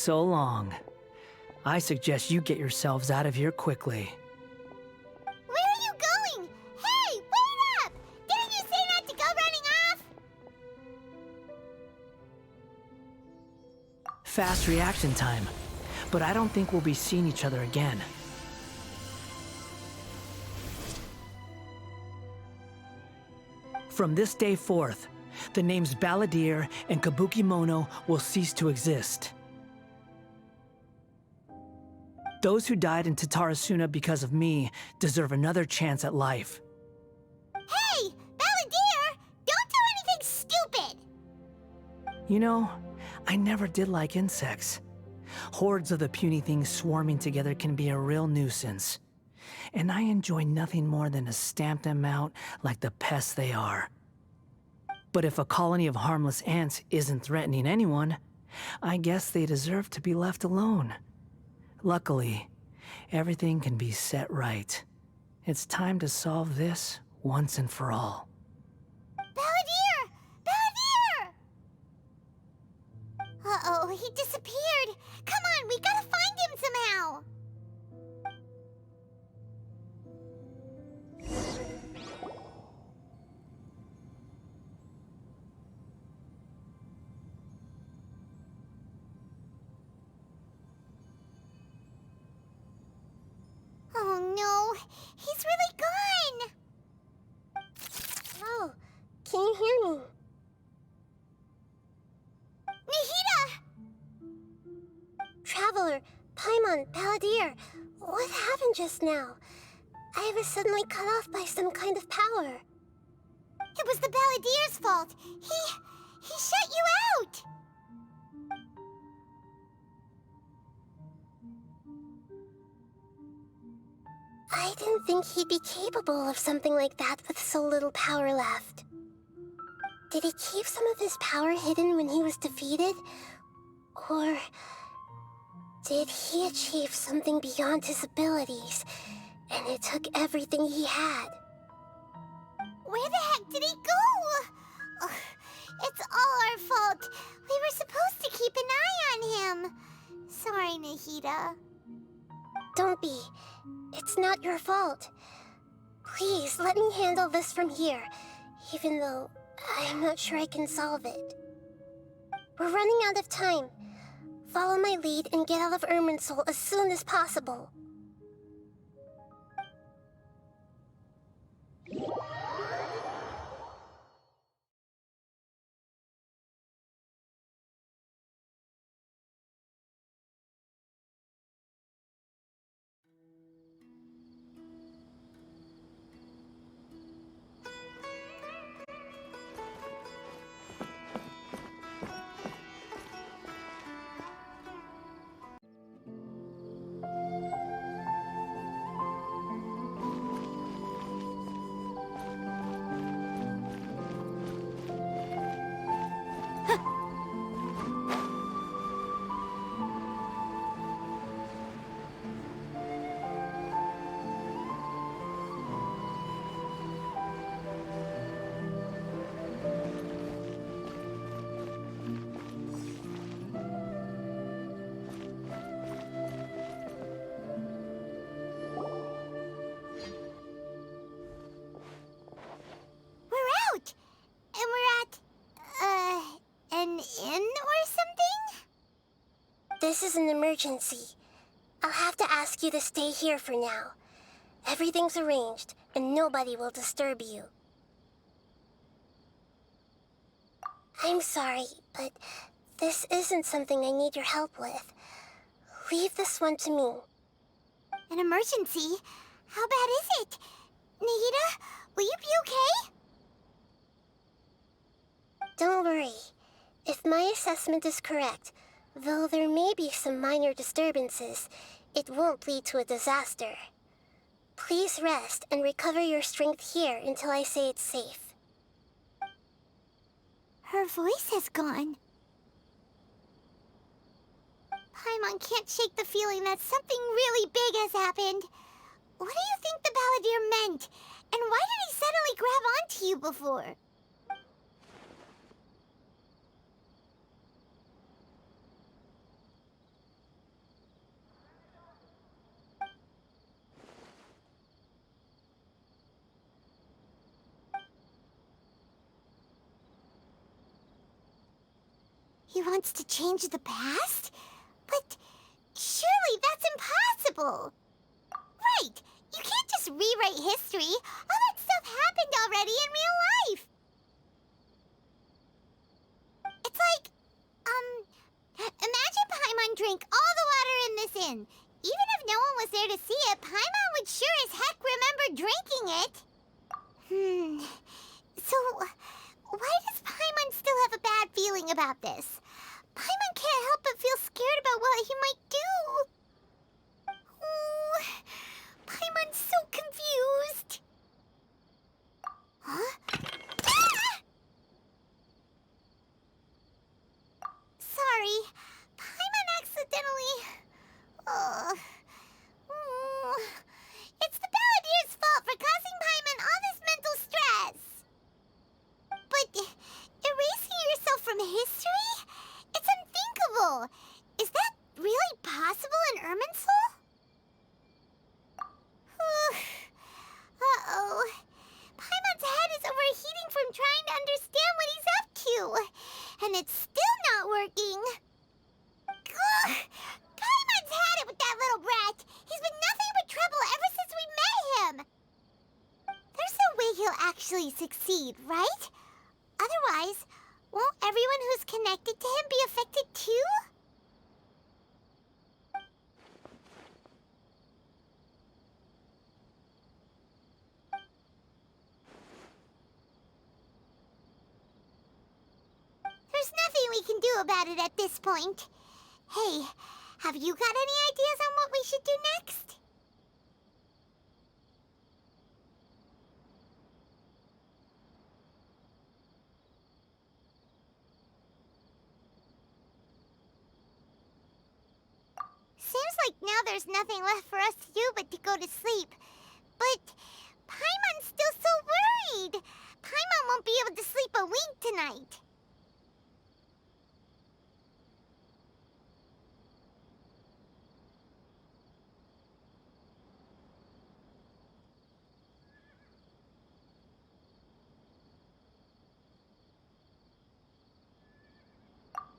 so long. I suggest you get yourselves out of here quickly. Where are you going? Hey, wait up! Didn't you say not to go running off? Fast reaction time. But I don't think we'll be seeing each other again. From this day forth, the names Balladeer and Kabukimono will cease to exist. Those who died in Tatarasuna because of me deserve another chance at life. Hey, Balladeer! Don't do anything stupid! You know, I never did like insects. Hordes of the puny things swarming together can be a real nuisance. And I enjoy nothing more than to stamp them out like the pests they are. But if a colony of harmless ants isn't threatening anyone, I guess they deserve to be left alone. Luckily, everything can be set right. It's time to solve this once and for all. Balladeer! Balladeer! Uh-oh, he disappeared. Come on, we gotta find him somehow. Oh no, he's really gone! Oh, can you hear me? Nahida! Traveler, Paimon, Balladeer, what happened just now? I was suddenly cut off by some kind of power. It was the Balladeer's fault. He shut you out! I didn't think he'd be capable of something like that with so little power left. Did he keep some of his power hidden when he was defeated? Or did he achieve something beyond his abilities, and it took everything he had? Where the heck did he go? Ugh, it's all our fault. We were supposed to keep an eye on him. Sorry, Nahida. Don't be. It's not your fault. Please, let me handle this from here, even though I'm not sure I can solve it. We're running out of time. Follow my lead and get out of Irminsul as soon as possible. This is an emergency. I'll have to ask you to stay here for now. Everything's arranged, and nobody will disturb you. I'm sorry, but this isn't something I need your help with. Leave this one to me. An emergency? How bad is it? Nahida, will you be okay? Don't worry. If my assessment is correct, though there may be some minor disturbances, it won't lead to a disaster. Please rest and recover your strength here until I say it's safe. Her voice has gone. Paimon can't shake the feeling that something really big has happened. What do you think the Balladeer meant? And why did he suddenly grab onto you before? He wants to change the past? But surely that's impossible! Right! You can't just rewrite history! All that stuff happened already in real life! It's like, imagine Paimon drank all the water in this inn. Even if no one was there to see it, Paimon would sure as heck remember drinking it. So, why does Paimon still have a bad feeling about this? Paimon can't help but feel scared about what he might do. Oh, Paimon's so confused. Huh? Ah! Sorry, Paimon accidentally... It's the Balladier's fault for causing Paimon all this mental stress. But erasing yourself from history? It's unthinkable. Is that really possible in Irminsul? Uh-oh. Paimon's head is overheating from trying to understand what he's up to. And it's still not working. Ugh. Paimon's had it with that little brat. He's been nothing but trouble ever since we met him. There's no way he'll actually succeed, right? Otherwise, won't everyone who's connected to him be affected too? There's nothing we can do about it at this point. Hey, have you got any ideas on what we should do next? Seems like now there's nothing left for us to do but to go to sleep. But Paimon's still so worried. Paimon won't be able to sleep a wink tonight.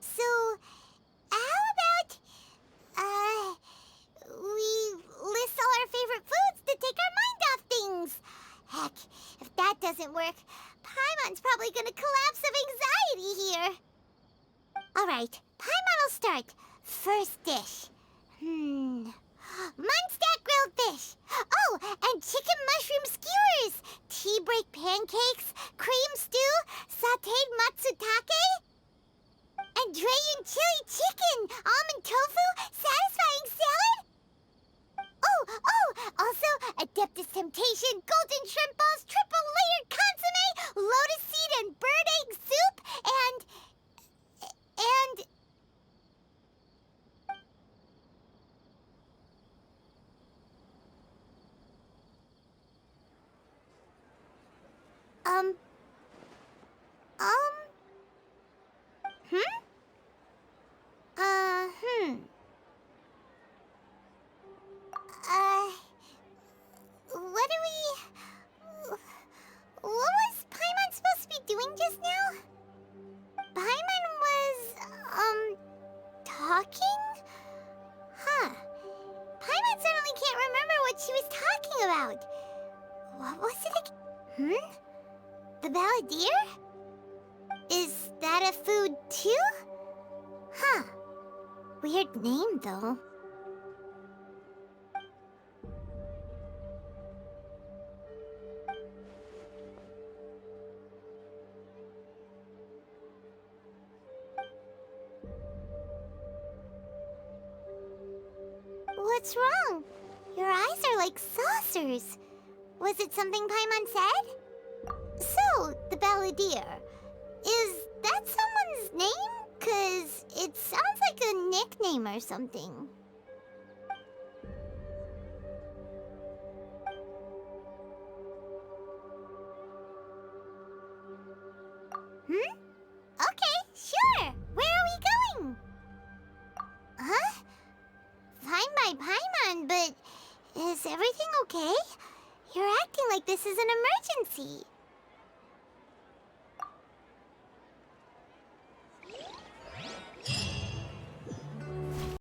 So, how about, we list all our favorite foods to take our mind off things? Heck, if that doesn't work, Paimon's probably gonna collapse of anxiety here. Alright, Paimon will start. First dish. Munstack grilled fish. Oh, and chicken mushroom skewers. Tea break pancakes, cream stew, sauteed matsutake. And Drayan chili chicken, almond tofu, satisfying salad? Oh, also Adeptus Temptation, golden shrimp balls, triple layered consomme, lotus seed and bird egg soup, and... What was Paimon supposed to be doing just now? Paimon was, talking? Huh. Paimon suddenly can't remember what she was talking about. What was it again? The Balladeer? Is that a food too? Huh. Weird name, though. What's wrong? Your eyes are like saucers. Was it something Paimon said? So, the Balladeer. Is that someone's name? 'Cause it sounds like a nickname or something. Okay, sure. Where are we going? Huh? Fine by Paimon, but is everything okay? You're acting like this is an emergency.